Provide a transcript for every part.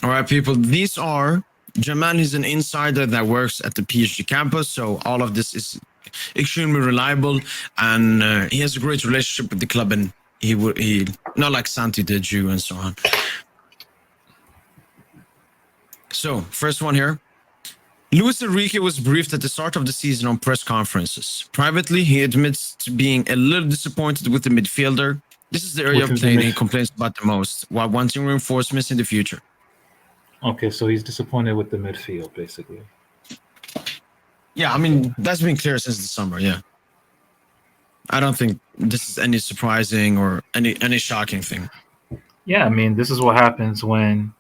All right, people. These are Jamal is an insider that works at the PSG campus, so all of this is extremely reliable, and he has a great relationship with the club, and he not like Santi did you and so on. So first one here. Luis Enrique was briefed at the start of the season on press conferences. Privately, he admits to being a little disappointed with the midfielder. This is the area of play that he complains about the most, while wanting reinforcements in the future. Okay, so he's disappointed with the midfield, basically. Yeah, I mean, that's been clear since the summer, yeah. I don't think this is any surprising or any shocking thing. Yeah, I mean, this is what happens when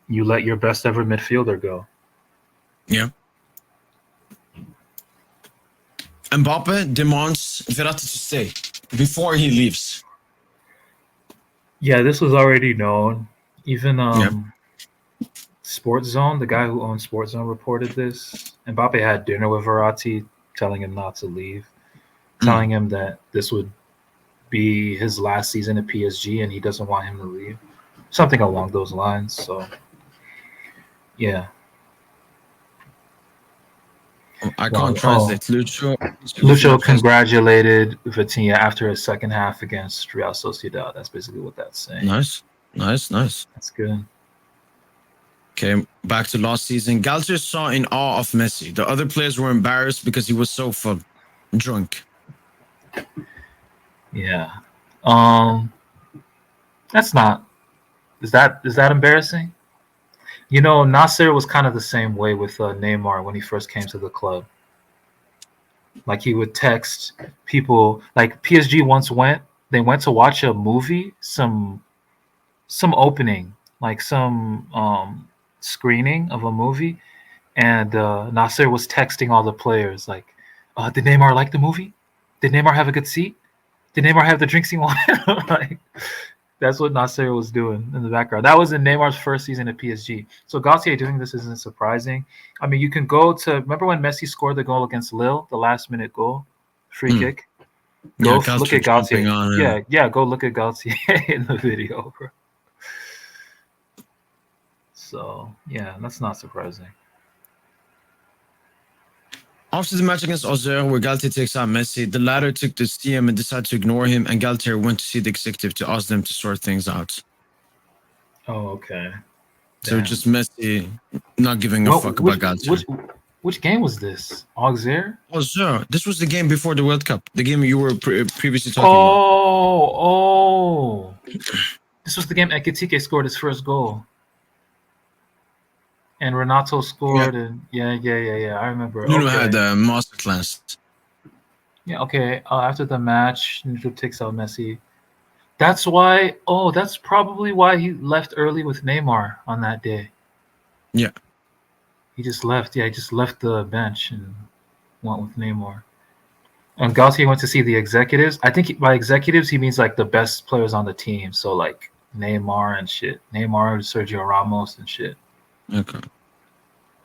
you let your best ever midfielder go. Yeah. Mbappe demands Verratti to stay before he leaves. Yeah, this was already known. Even Sports Zone, the guy who owns Sports Zone, reported this. Mbappe had dinner with Verratti, telling him not to leave, telling him that this would be his last season at PSG and he doesn't want him to leave. Something along those lines. So, yeah. I can't translate. Lucho congratulated Vitinha after his second half against Real Sociedad. That's basically what that's saying. Nice. That's good. Okay, back to last season. Galtier saw in awe of Messi. The other players were embarrassed because he was so full, drunk. Yeah. That's not. Is that embarrassing? You know, Nasser was kind of the same way with Neymar when he first came to the club. Like he would text people. Like PSG once went to watch a movie, some opening, like some screening of a movie, and Nasser was texting all the players like, "Did Neymar like the movie? Did Neymar have a good seat? Did Neymar have the drinks he wanted?" Like, that's what Nasser was doing in the background. That was in Neymar's first season at PSG. So Galtier doing this isn't surprising. I mean, you can go to remember when Messi scored the goal against Lille, the last-minute goal, free kick. Go look at Galtier. Yeah, go look at Galtier in the video, bro. So yeah, that's not surprising. After the match against Auxerre, where Galtier takes out Messi, the latter took the CM and decided to ignore him, and Galtier went to see the executive to ask them to sort things out. Oh, okay. So just Messi not giving a fuck about Galtier. Which game was this? Auxerre? Auxerre. This was the game before the World Cup. The game you were previously talking about. Oh. This was the game Ekitike scored his first goal. And Renato scored, and yeah. I remember. Nuno had a masterclass. Yeah, okay. After the match, Nuno takes out Messi. That's why. Oh, that's probably why he left early with Neymar on that day. Yeah. He just left. Yeah, he just left the bench and went with Neymar. And Galtier went to see the executives. I think by executives he means like the best players on the team. So like Neymar and shit. Neymar, Sergio Ramos and shit. Okay.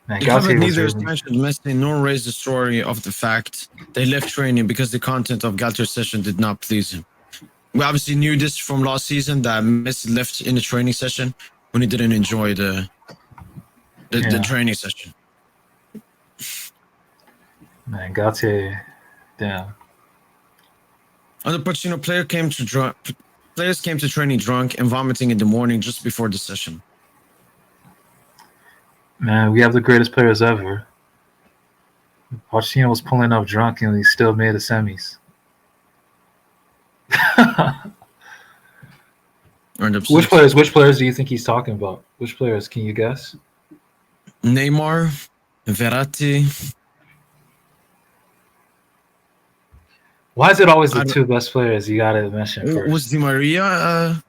Man, Galtier neither mentioned Messi nor raised the story of the fact they left training because the content of Galtier's session did not please him. We obviously knew this from last season that Messi left in the training session when he didn't enjoy the training session. Man, Galtier, damn. Under Pochettino, players came to training drunk and vomiting in the morning just before the session. Man, we have the greatest players ever. Pochettino was pulling up drunk and he still made the semis. Which players do you think he's talking about? Which players? Can you guess? Neymar, Verratti. Why is it always the two best players you gotta mention first? Was Di Maria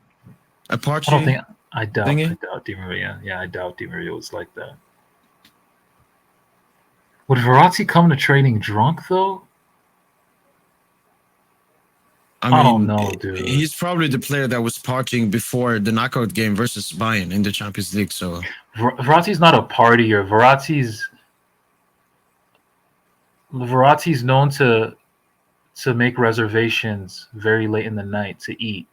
a part? I doubt Di Maria. Yeah, I doubt Di Maria was like that. Would Verratti come to training drunk though? I don't know, dude. He's probably the player that was partying before the knockout game versus Bayern in the Champions League. So Verratti's not a partier. Verratti's known to make reservations very late in the night to eat.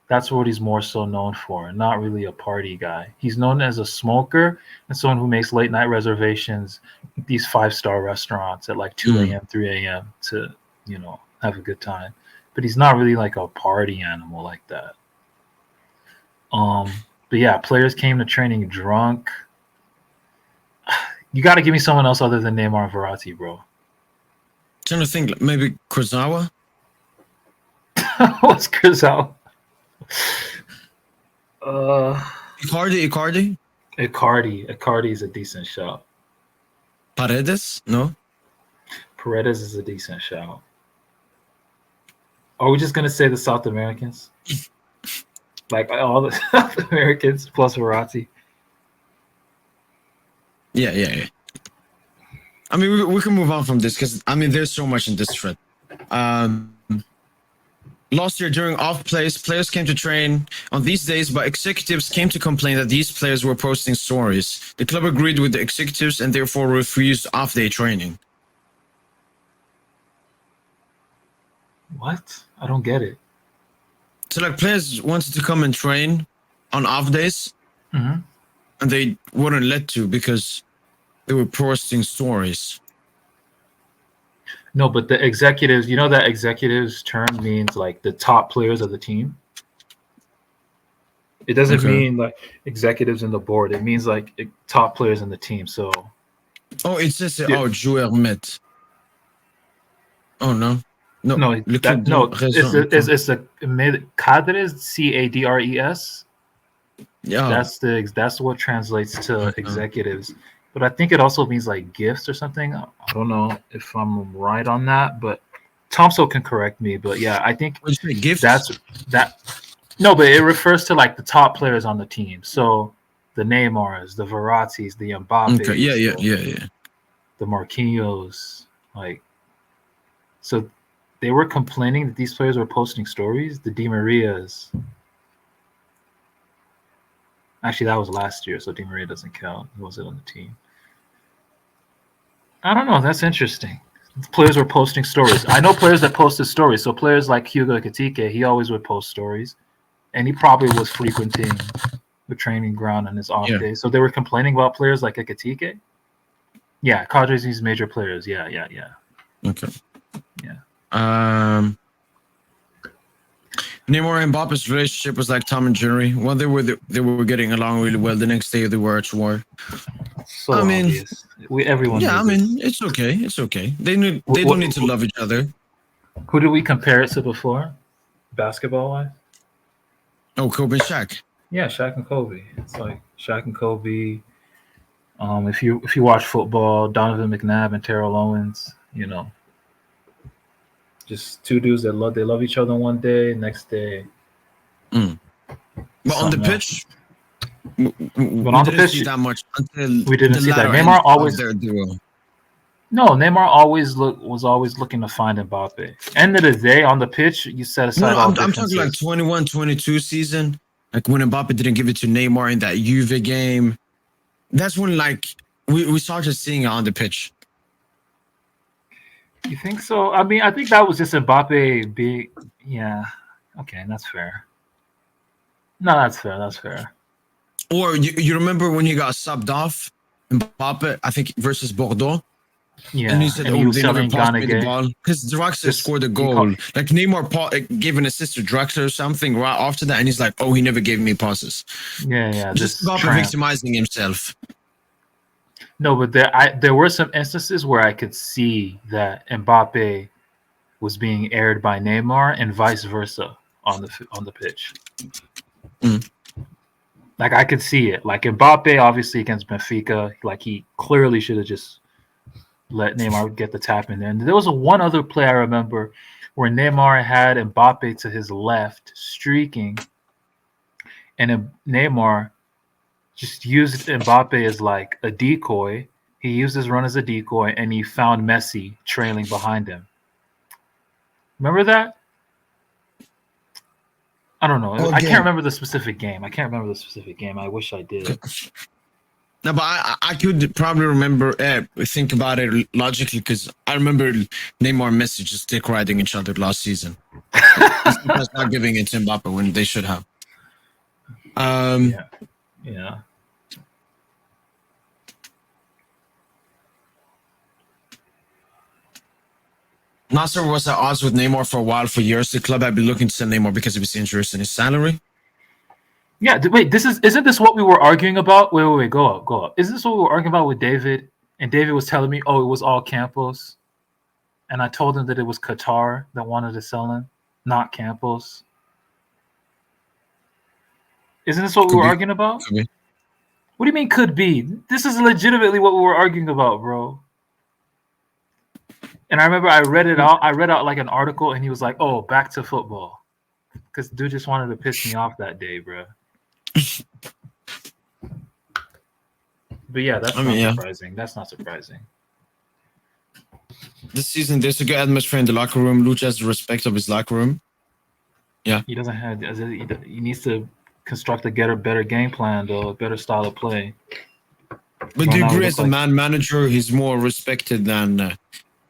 That's what he's more so known for. Not really a party guy. He's known as a smoker and someone who makes late night reservations at these 5-star restaurants at like 2 a.m., 3 a.m. to, have a good time. But he's not really like a party animal like that. But yeah, players came to training drunk. You got to give me someone else other than Neymar and Verratti, bro. Trying to think, maybe Kurzawa? What's Kurzawa? Icardi? Icardi is a decent shout. Paredes? No? Paredes is a decent shout. Are we just gonna say the South Americans? Like all the South Americans plus Verratti? Yeah. I mean, we can move on from this because, I mean, there's so much in this thread. Last year, during off plays, players came to train on these days, but executives came to complain that these players were posting stories. The club agreed with the executives and therefore refused off-day training. What? I don't get it. So, like, players wanted to come and train on off days, and they wouldn't let to because they were posting stories. No, but the executives, that executives term means like the top players of the team. It doesn't mean like executives in the board. It means like top players in the team. So. Oh, it says joueur met. Oh no. No, it's a cadres, cadres. Yeah, that's what translates to executives. But I think it also means like gifts or something. I don't know if I'm right on that, but Tomso can correct me. But yeah, I think gifts. That's that. No, but it refers to like the top players on the team. So the Neymars, the Verrattis, the Mbappe. Okay. Yeah. The Marquinhos, like, so they were complaining that these players were posting stories. The Di Marias. Actually, that was last year, so Di Maria doesn't count. He wasn't on the team. I don't know. That's interesting. Players were posting stories. I know players that posted stories. So players like Hugo Ekitike, he always would post stories. And he probably was frequenting the training ground on his off day. So they were complaining about players like Ekitike? Yeah, Cadres use major players. Yeah. Okay. Yeah. Neymar and Mbappe's relationship was like Tom and Jerry. One day they were getting along really well. The next day they were at war. So obvious. Everyone. Yeah, I mean, it's okay. They don't need to love each other. Who did we compare it to before, basketball wise? Oh, Kobe and Shaq. Yeah, Shaq and Kobe. It's like Shaq and Kobe. If you watch football, Donovan McNabb and Terrell Owens, just two dudes that love each other one day, next day. But on the pitch, we didn't see that much until we didn't see that. Neymar always their duo. No, Neymar was always looking to find Mbappe. End of the day, on the pitch, you set aside all differences. I'm talking like 21-22 season, like when Mbappe didn't give it to Neymar in that Juve game. That's when like we started seeing it on the pitch. You think so? I mean, I think that was just Mbappe being, yeah. Okay, that's fair. No, that's fair. Or you remember when he got subbed off, Mbappe, I think versus Bordeaux? Yeah. And he said, they never passed me the ball. Because Draxler scored a goal. Like Neymar gave an assist to Draxler or something right after that. And he's like, he never gave me passes. Yeah. Just Mbappe victimizing himself. No, but there were some instances where I could see that Mbappe was being aired by Neymar and vice versa on the pitch. Like I could see it. Like Mbappe, obviously against Benfica, like he clearly should have just let Neymar get the tap in there. And there was one other play I remember where Neymar had Mbappe to his left streaking, and Neymar just used Mbappe as like a decoy. He used his run as a decoy, and he found Messi trailing behind him. Remember that? I don't know. I can't remember the specific game. I wish I did. No, but I could probably remember, think about it logically, because I remember Neymar and Messi just dick riding each other last season. And sometimes not giving it to Mbappe when they should have. Yeah. Nasser was at odds with Neymar for a while, for years. The club had been looking to sell Neymar because of his injuries and his salary. Yeah, wait, isn't this what we were arguing about? Wait, go up. Isn't this what we were arguing about with David? And David was telling me, oh, it was all Campos. And I told him that it was Qatar that wanted to sell him, not Campos. Isn't this what we were arguing about? Could be. What do you mean could be? This is legitimately what we were arguing about, bro. And I remember I read out like an article, and he was like, oh, back to football. Because dude just wanted to piss me off that day, bro. But yeah, that's not surprising. That's not surprising. This season, there's a good atmosphere in the locker room. Lucha has the respect of his locker room. Yeah. He doesn't have. He needs to construct a better game plan, though, a better style of play. But do you agree, as a manager, he's more respected than?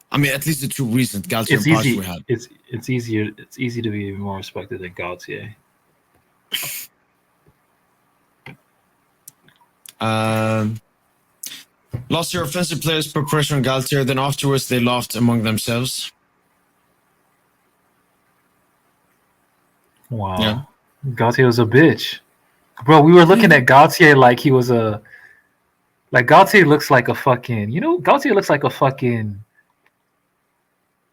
I mean, at least the two recent Galtier and Paris we had. It's easier. It's easy to be more respected than Galtier. Last year, offensive players put pressure on Galtier. Then afterwards, they laughed among themselves. Wow. Yeah. Galtier was a bitch. Bro, we were looking at Galtier like he was a... Like, Galtier looks like a fucking... You know, Galtier looks like a fucking...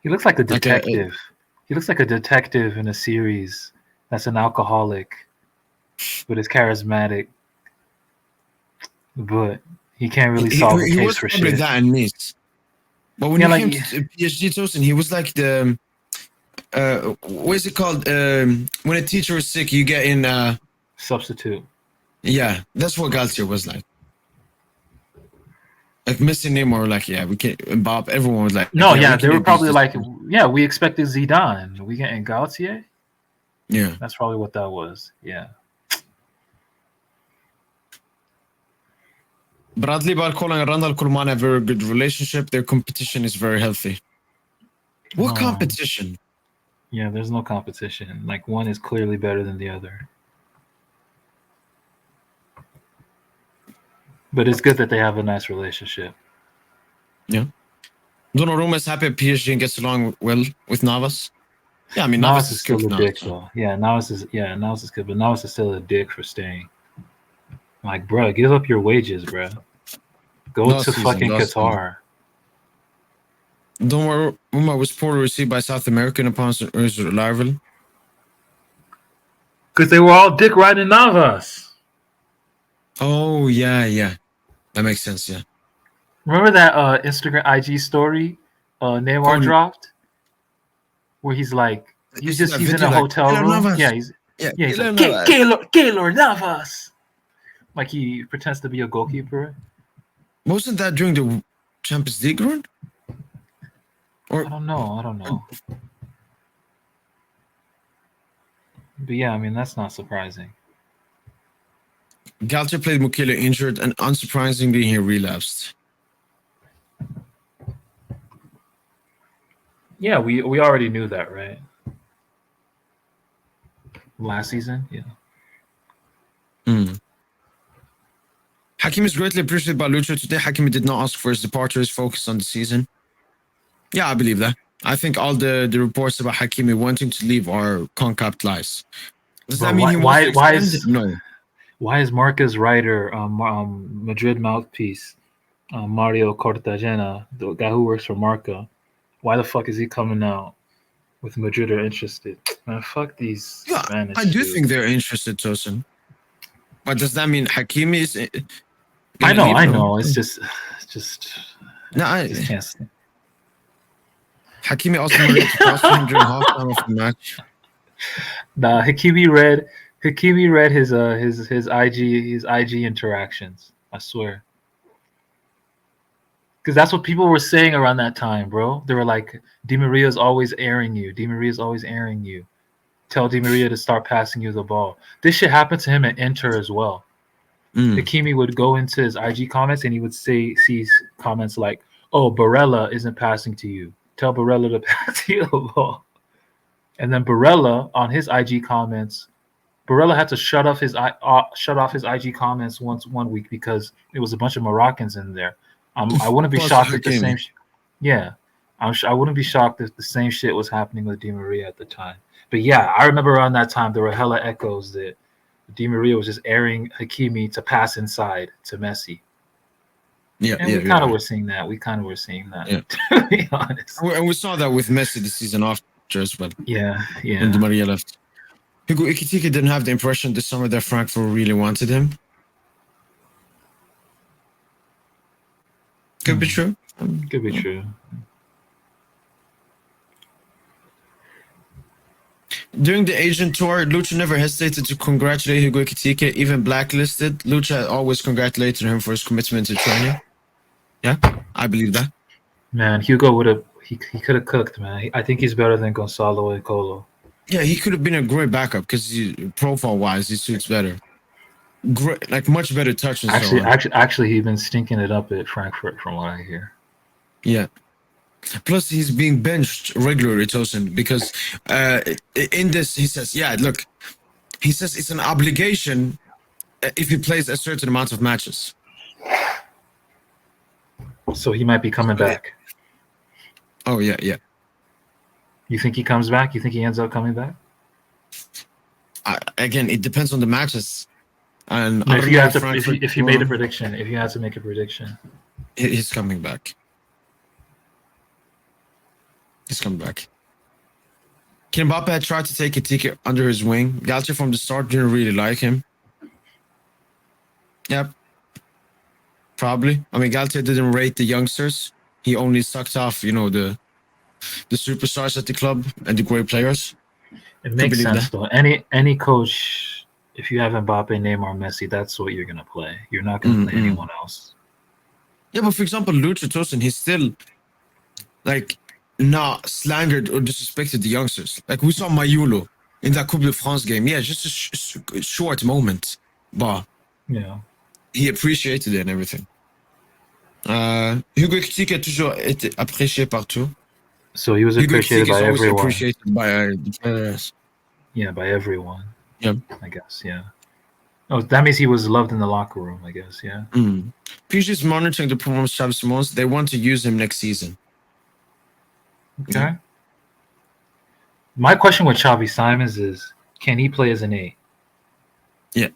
He looks like a detective. He looks like a detective in a series that's an alcoholic, but is charismatic. But he can't really solve a case for shit. He was that in Nice. But when he came to PSG, Tosin, he was like the... what is it called? When a teacher is sick, you get in... substitute. Yeah, that's what Galtier was like. Like Messi Neymar were like, yeah, we can't. Bob, everyone was like, no, yeah, they were probably like, yeah, we expected Zidane. We getting Galtier. Yeah, that's probably what that was. Yeah. Bradley Barcola and Randall Koolman have a very good relationship. Their competition is very healthy. What competition? Yeah, there's no competition. Like, one is clearly better than the other. But it's good that they have a nice relationship. Yeah. Donnarumma is happy at PSG and gets along well with Navas. Yeah, I mean, Navas is still a dick, though. Yeah, Navas is good, but Navas is still a dick for staying. Like, bro, give up your wages, bro. Go to fucking Qatar. Donnarumma was poorly received by South American upon his arrival. Because they were all dick riding Navas. Oh, yeah. That makes sense, yeah. Remember that Instagram IG story Neymar dropped? Where he's like, he's in a hotel room. Navas. Yeah, he's like, Keylor Navas. Like he pretends to be a goalkeeper. Wasn't that during the Champions League run? Or I don't know. But yeah, I mean, that's not surprising. Galtier played Mukiele injured, and unsurprisingly, he relapsed. Yeah, we already knew that, right? Last season, yeah. Hakimi is greatly appreciated by Lucha today. Hakimi did not ask for his departure. His focus on the season. Yeah, I believe that. I think all the reports about Hakimi wanting to leave are concapped lies. Does that mean why is Marca's writer, Madrid mouthpiece, Mario Cortagena, the guy who works for Marca, why the fuck is he coming out with Madrid are interested? Man, fuck these Spanish I do think they're interested, Tosin. But does that mean Hakimi is... I know. It's just... No, I just can't stand. Hakimi also managed to cross him during halftime of the match. Nah, Hakimi read his IG interactions. I swear. Because that's what people were saying around that time, bro. They were like, Di Maria's always airing you. Di Maria's always airing you. Tell Di Maria to start passing you the ball. This shit happened to him at Inter as well. Hakimi would go into his IG comments and he would see comments like, "Oh, Barella isn't passing to you. Tell Barella to pass you the ball." And then Barella on his IG comments, Barella had to shut off his IG comments one week because it was a bunch of Moroccans in there. I wouldn't be shocked if the same. I wouldn't be shocked if the same shit was happening with Di Maria at the time. But yeah, I remember around that time there were hella echoes that Di Maria was just airing Hakimi to pass inside to Messi. Yeah, and we kind of were seeing that. Yeah. To be honest. And we saw that with Messi the season after as well. Yeah. When Di Maria left. Hugo Ekitike didn't have the impression this summer that Frankfurt really wanted him. Could be true. Could be true. During the Asian tour, Lucha never hesitated to congratulate Hugo Ekitike, even blacklisted. Lucha always congratulated him for his commitment to training. Yeah, I believe that. Man, Hugo he could have cooked, man. I think he's better than Gonzalo and Colo. Yeah, he could have been a great backup because profile-wise, he suits better. Great, like much better touch and so on. Actually, he's been stinking it up at Frankfurt, from what I hear. Yeah. Plus, he's being benched regularly, Tosin, because in this, he says, he says it's an obligation if he plays a certain amount of matches. So he might be coming back. Oh, yeah. You think he comes back? You think he ends up coming back? Again, it depends on the matches. And if you made a prediction, if you had to make a prediction, he's coming back. He's coming back. Kylian Mbappe had tried to take a ticket under his wing. Galtier from the start didn't really like him. Yep. Probably. I mean, Galtier didn't rate the youngsters. He only sucked off, the superstars at the club and the great players. It makes sense, though. Any coach, if you have Mbappe, Neymar, Messi, that's what you're going to play. You're not going to play anyone else. Yeah, but for example, Lucha Tosin, he's still, not slandered or disrespected the youngsters. Like, we saw Mayulo in that Coupe de France game. Yeah, just a short moment. But yeah, he appreciated it and everything. Hugo Ekitike a toujours été apprécié partout. So he was appreciated by everyone. Appreciated by the players. Yeah, by everyone. Yeah. I guess, yeah. Oh, that means he was loved in the locker room, I guess, yeah. PSG is monitoring the performance of Xavi Simons. They want to use him next season. Okay. Yeah. My question with Xavi Simons is, can he play as an 8? Yeah.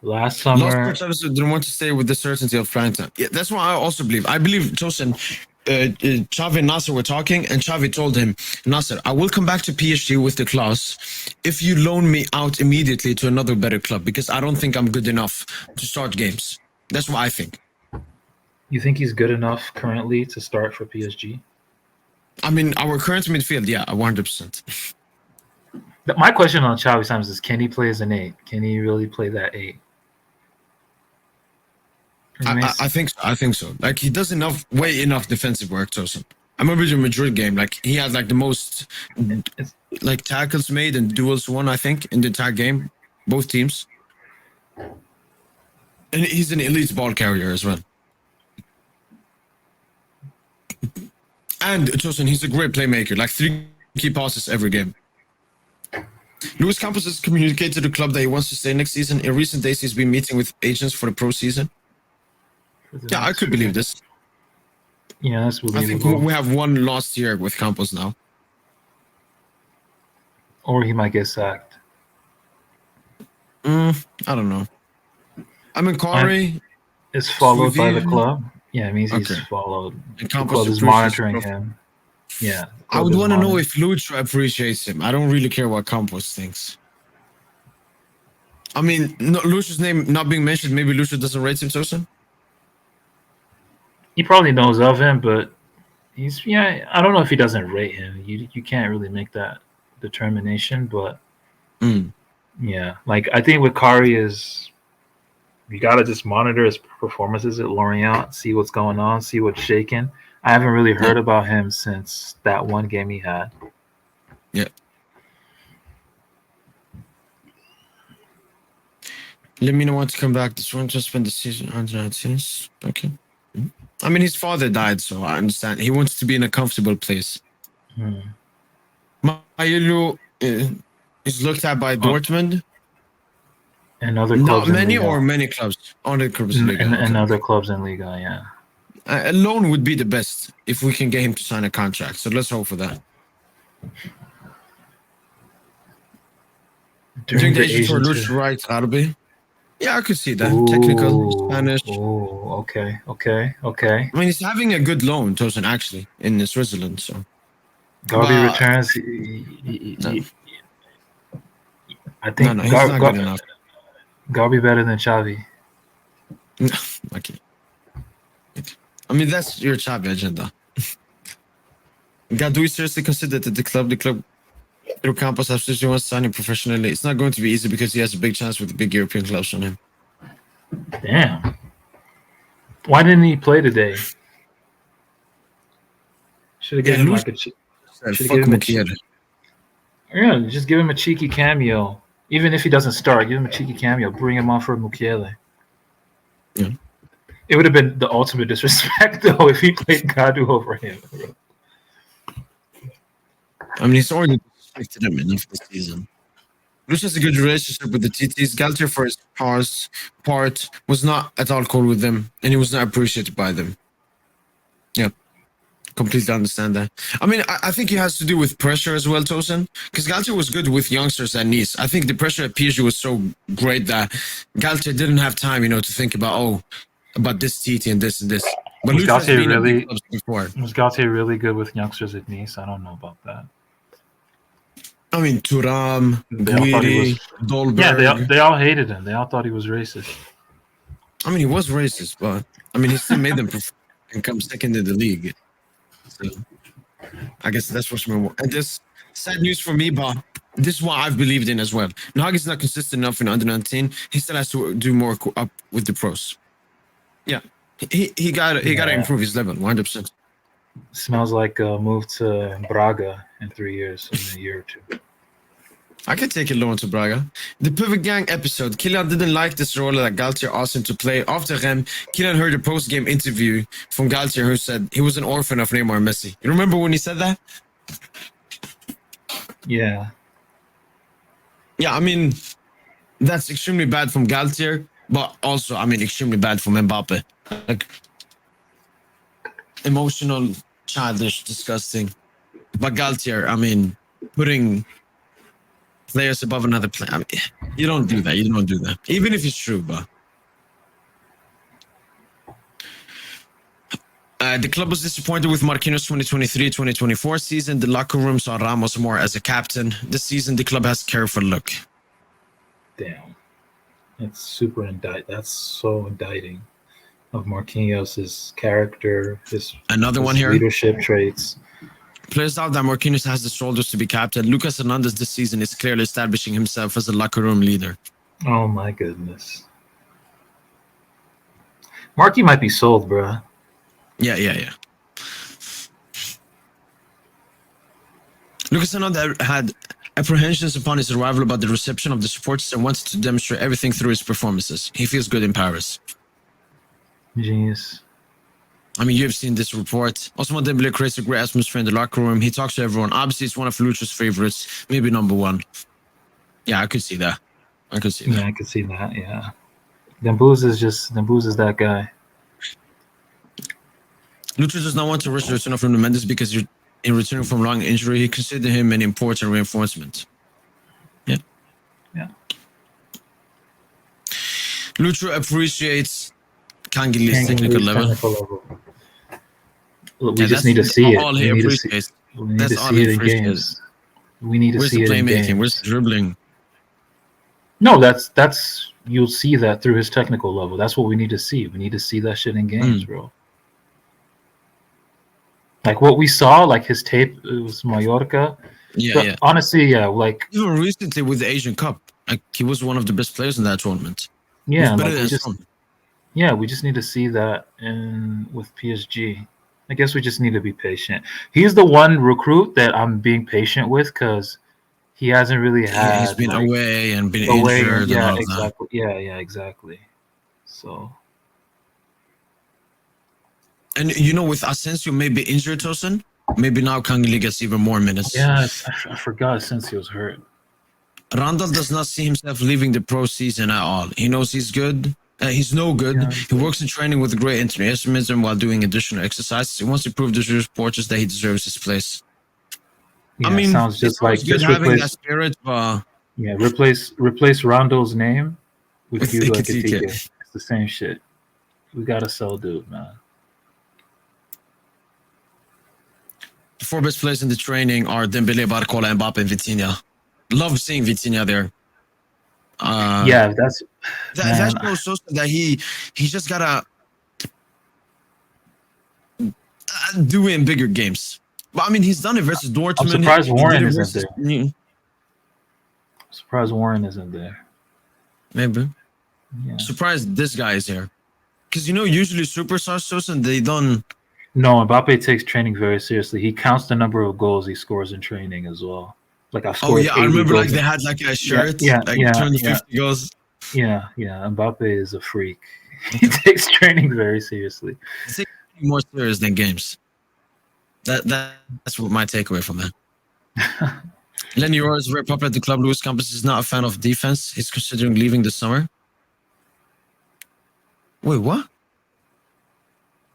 Last summer, didn't want to stay with the certainty of prime time. Yeah, that's what I also believe. I believe Tosin, Xavi and Nasser were talking, and Xavi told him, Nasser, I will come back to PSG with the clause if you loan me out immediately to another better club, because I don't think I'm good enough to start games. That's what I think. You think he's good enough currently to start for PSG? I mean, our current midfield, yeah, 100%. My question on Xavi Simons is, can he play as an 8? Can he really play that 8? I think so. Like, he does way enough defensive work, Tosin. I remember the Madrid game, he had the most tackles made and duels won, I think, in the entire game, both teams. And he's an elite ball carrier as well. And Tosin, he's a great playmaker, 3 key passes every game. Luis Campos has communicated to the club that he wants to stay next season. In recent days, he's been meeting with agents for the pro season. Yeah, I could believe this. Yeah, that's believable. I think we have one last year with Campos now. Or he might get sacked. I don't know. I mean, Corey is followed by the club. Yeah, it means he's followed. The club is monitoring him. Yeah. I would want to know if Lucha appreciates him. I don't really care what Campos thinks. I mean, Lucha's name not being mentioned, maybe Lucha doesn't rate him, Tosin? He probably knows of him, but I don't know if he doesn't rate him. You can't really make that determination, but yeah, I think with Kari is you gotta just monitor his performances at Lorient, see what's going on, see what's shaking. I haven't really heard about him since that one game he had. Yeah. Let me know when to come back. This one just spent the season under 19s. Okay. I mean, his father died, so I understand. He wants to be in a comfortable place. Mayulu is looked at by Dortmund. And other Not clubs in many Liga. or many clubs? Other clubs in Liga. And other clubs in Liga, yeah. A loan would be the best if we can get him to sign a contract. So let's hope for that. During the Asian tour, Luch right, Arabi. Yeah, I could see that. Ooh, Technical, Spanish. Oh, okay. I mean, he's having a good loan, Tosin, actually, in Switzerland. So Garby returns. No. I think No, he's not good enough. Garby better than Xavi. No, okay. I mean, that's your Xavi agenda. Do we seriously consider that the club through Campos absolutely wants to sign him professionally? It's not going to be easy because he has a big chance with the big European clubs on him. Damn. Why didn't he play today? Should have given him like just give him a cheeky cameo. Even if he doesn't start, give him a cheeky cameo. Bring him on for Mukiele. Yeah. It would have been the ultimate disrespect, though, if he played Gadu over him. I mean, he's already disrespected him enough this season. Luch has a good relationship with the TTs. Galtier, for his part, was not at all cool with them, and he was not appreciated by them. Yeah, completely understand that. I mean, I think it has to do with pressure as well, Tosin, because Galtier was good with youngsters at Nice. I think the pressure at PSG was so great that Galtier didn't have time, to think about this TT and this and this. But was Galtier really good with youngsters at Nice? I don't know about that. I mean, Thuram, Guiri, Dolberg. Yeah, they all hated him. They all thought he was racist. I mean, he was racist, but I mean, he still made them perform and come second in the league. So I guess that's what's more. And this sad news for me, but this is what I've believed in as well. Nag's not consistent enough in under 19. He still has to do more up with the pros. Yeah, he got to improve his level 100%. Smells like a move to Braga in 3 years, in a year or two. I can take a loan to Braga. The Pivot Gang episode. Kylian didn't like this role that Galtier asked him to play. After Rennes, Kylian heard a post-game interview from Galtier who said he was an orphan of Neymar and Messi. You remember when he said that? Yeah. Yeah, I mean, that's extremely bad from Galtier, but also, I mean, extremely bad from Mbappe. Like, emotional, childish, disgusting. But Galtier, I mean, putting players above another player, I mean, you don't do that. You don't do that. Even if it's true, but the club was disappointed with Marquinhos' 2023-2024 season. The locker room saw Ramos more as a captain. This season, the club has a careful look. Damn. That's super That's so indicting of Marquinhos' character, his leadership traits. Players doubt that Marquinhos has the shoulders to be captain. Lucas Hernandez this season is clearly establishing himself as a locker room leader. Oh my goodness. Marquis might be sold, bro. Yeah. Lucas Hernandez had apprehensions upon his arrival about the reception of the supporters and wanted to demonstrate everything through his performances. He feels good in Paris. Genius. I mean, you've seen this report. Ousmane Dembélé creates a great atmosphere in the locker room. He talks to everyone. Obviously, it's one of Lucha's favorites, maybe number one. Yeah, I could see that. Yeah, I could see that. Yeah, Dembouz is that guy. Lucha does not want to rush the return of Nuno Mendes because in returning from long injury, he considered him an important reinforcement. Yeah. Lucha appreciates Kangile's technical level. We just need to see it. We need to see it in games. We need to see it in games. Where's the playmaking? Where's the dribbling? No, that's you'll see that through his technical level. That's what we need to see. We need to see that shit in games, bro. Like what we saw, like his tape, it was Mallorca. Yeah. Honestly, yeah, like even recently with the Asian Cup, like he was one of the best players in that tournament. Yeah, we just need to see that with PSG. I guess we just need to be patient. He's the one recruit that I'm being patient with because he hasn't really Yeah, he's had been like away and been away. injured and Yeah, all of that. exactly. Yeah, exactly. So And you know, with Asensio maybe injured, Tosin, maybe now Kangli gets even more minutes. yeah, I forgot since he was hurt. Randall does not see himself leaving the pro season at all. He knows he's good. He's no good. Yeah, He works in training with great enthusiasm while doing additional exercises. He wants to prove to the supporters that he deserves his place. yeah, I mean, sounds it's just always like good just having that replace. spirit, but Yeah, replace Rondo's name with with Hugo Ekitike. Ekitike. It's the same shit. We gotta sell dude, man. The four best players in the training are Dembele, Barcola, Mbappe, and Vitinha. Love seeing Vitinha there. Yeah, that's That man. shows Sosa that he just gotta do it in bigger games. But I mean, he's done it versus I'm Dortmund. surprised He did Warren it isn't versus there. Surprised Warren isn't there. maybe. Yeah. Surprised this guy is here. Because you know, usually superstars, Sosa, they don't. No, Mbappe takes training very seriously. He counts the number of goals he scores in training as well. Like I've Oh scored yeah, I 80 remember like goals. they had like a Yeah, shirt, yeah, like yeah, 250 goals. yeah. Mbappe is a freak. He takes training very seriously. It's more serious than games. That's what my takeaway from that. Lenny Rohr is very popular at the club. Luis Campos is not a fan of defense. He's considering leaving this summer. Wait, what?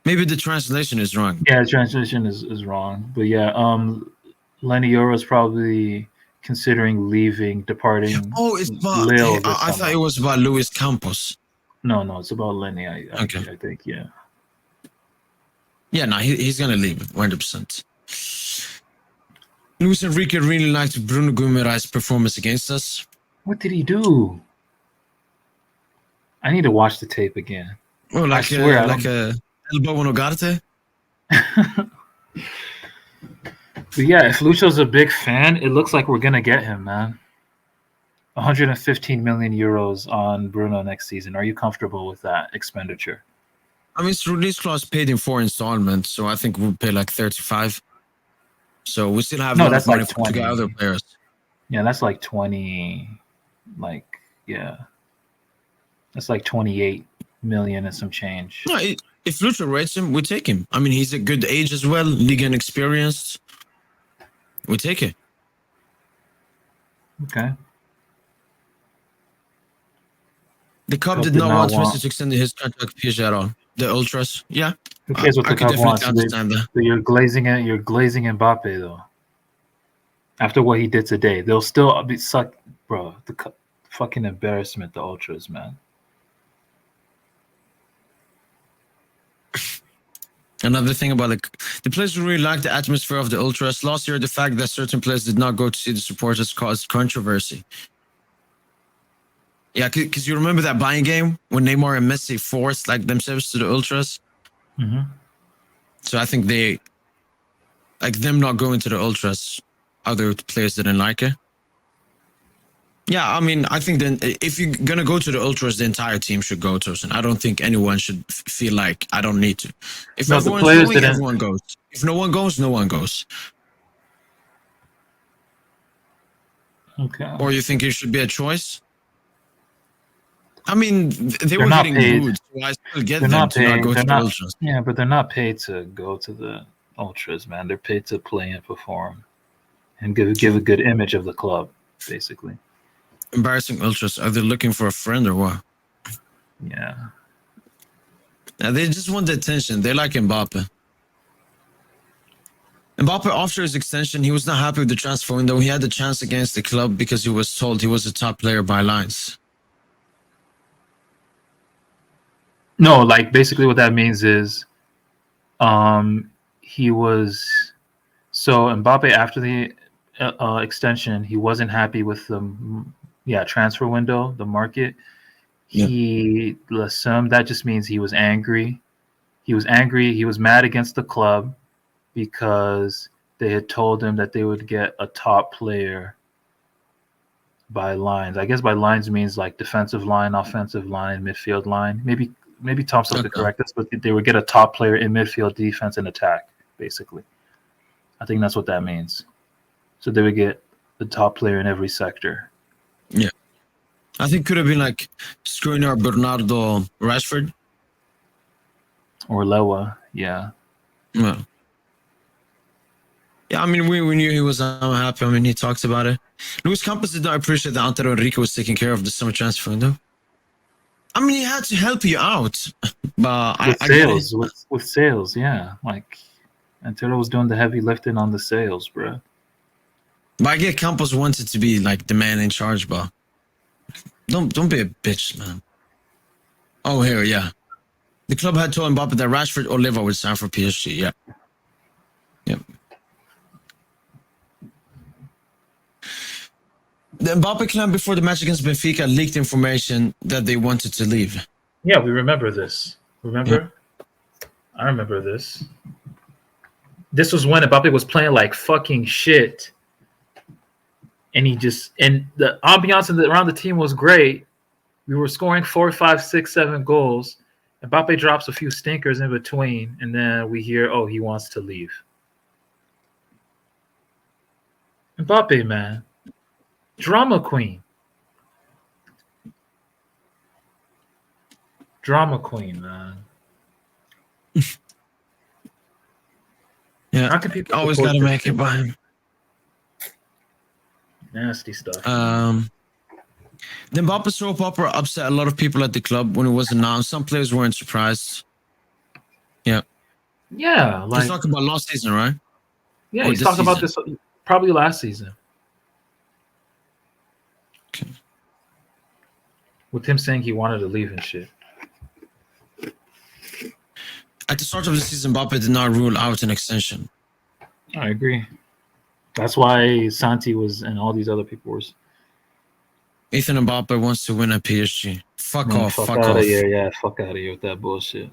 Maybe the translation is wrong. Yeah, translation is wrong. But yeah, Lenny Yoro is probably considering leaving, departing Oh, it's about. Lille this I thought summer. it was about Luis Campos. No, it's about Lenny. Okay. I think, yeah. Yeah, no, he's gonna leave 100%. Luis Enrique really liked Bruno Guimaraes' performance against us. What did he do? I need to watch the tape again. Oh, like I swear, like a elbow on Ugarte. But yeah, if Lucho's a big fan, it looks like we're gonna get him, man. 115 million euros on Bruno next season. Are you comfortable with that expenditure? I mean, it's release clause paid in 4 installments, so I think we'll pay like 35. So we still have a lot that's of money like to 20. get other players. Yeah, that's like 20. That's like 28 million and some change. No, if Lucho rates him, we take him. I mean, he's a good age as well, league and experienced. We take it. Okay. The Cup did not want Messi to extend his contract with PSG at all. The Ultras, yeah. Who cares what I the could Cup wants? definitely understand that. You're glazing it. You're glazing Mbappe though. After what he did today, they'll still be suck, bro. The fucking embarrassment, the Ultras, man. Another thing about the players really liked the atmosphere of the Ultras. Last year, the fact that certain players did not go to see the supporters caused controversy. Yeah, because you remember that buying game when Neymar and Messi forced like themselves to the Ultras? Mm-hmm. So I think them not going to the Ultras, other players didn't like it. Yeah, I mean, I think then if you're going to go to the Ultras, the entire team should go, Tosin. I don't think anyone should feel like I don't need to. If everyone's going, everyone goes. If no one goes, no one goes. Okay. Or you think it should be a choice? I mean, they were getting booed, so I still get them to not go to the Ultras. Yeah, but they're not paid to go to the Ultras, man. They're paid to play and perform and give a good image of the club, basically. Embarrassing Ultras. Are they looking for a friend or what? Yeah. Yeah, they just want the attention. They like Mbappe. Mbappe, after his extension, he was not happy with the transfer window. He had the chance against the club because he was told he was a top player by lines. No, like basically what that means is he was so Mbappe after the extension, he wasn't happy with the transfer window, the market. He that just means he was angry. He was mad against the club because they had told him that they would get a top player by lines. I guess by lines means like defensive line, offensive line, midfield line. Maybe Thompson could correct us, but they would get a top player in midfield, defense, and attack, basically. I think that's what that means. So they would get the top player in every sector. Yeah. I think could have been like Skriniar, Bernardo, Rashford. Or Lewa, yeah. Yeah. Yeah, I mean, we knew he was unhappy. I mean, he talked about it. Luis Campos did not appreciate that Antero Enrique was taking care of the summer transfer window. I mean, he had to help you out, but With I get it. sales, with sales, yeah. Like Antero was doing the heavy lifting on the sales, bro. But I get Campos wanted to be like the man in charge, but don't be a bitch, man. Oh, here, yeah. The club had told Mbappe that Rashford or Liva would sign for PSG. Yeah. Yep. The Mbappe clan before the match against Benfica leaked information that they wanted to leave. Yeah, we remember this. Remember? Yeah. I remember this. This was when Mbappe was playing like fucking shit. And the ambiance around the team was great. We were scoring 4, 5, 6, 7 goals. Mbappe drops a few stinkers in between, and then we hear, oh, he wants to leave. Mbappe, man. Drama queen. Drama queen, man. Yeah. How can people always got to make it by him. Nasty stuff. The Mbappe soap opera upset a lot of people at the club when it was announced. Some players weren't surprised. Yeah. Yeah. Like, he's talking about last season, right? Yeah, he's talking about this probably last season. Okay. With him saying he wanted to leave and shit. At the start of the season, Mbappe did not rule out an extension. I agree. That's why Santi was and all these other people were. Ethan Mbappe wants to win at PSG. Fuck off. Fuck out of here. Yeah, fuck out of here with that bullshit.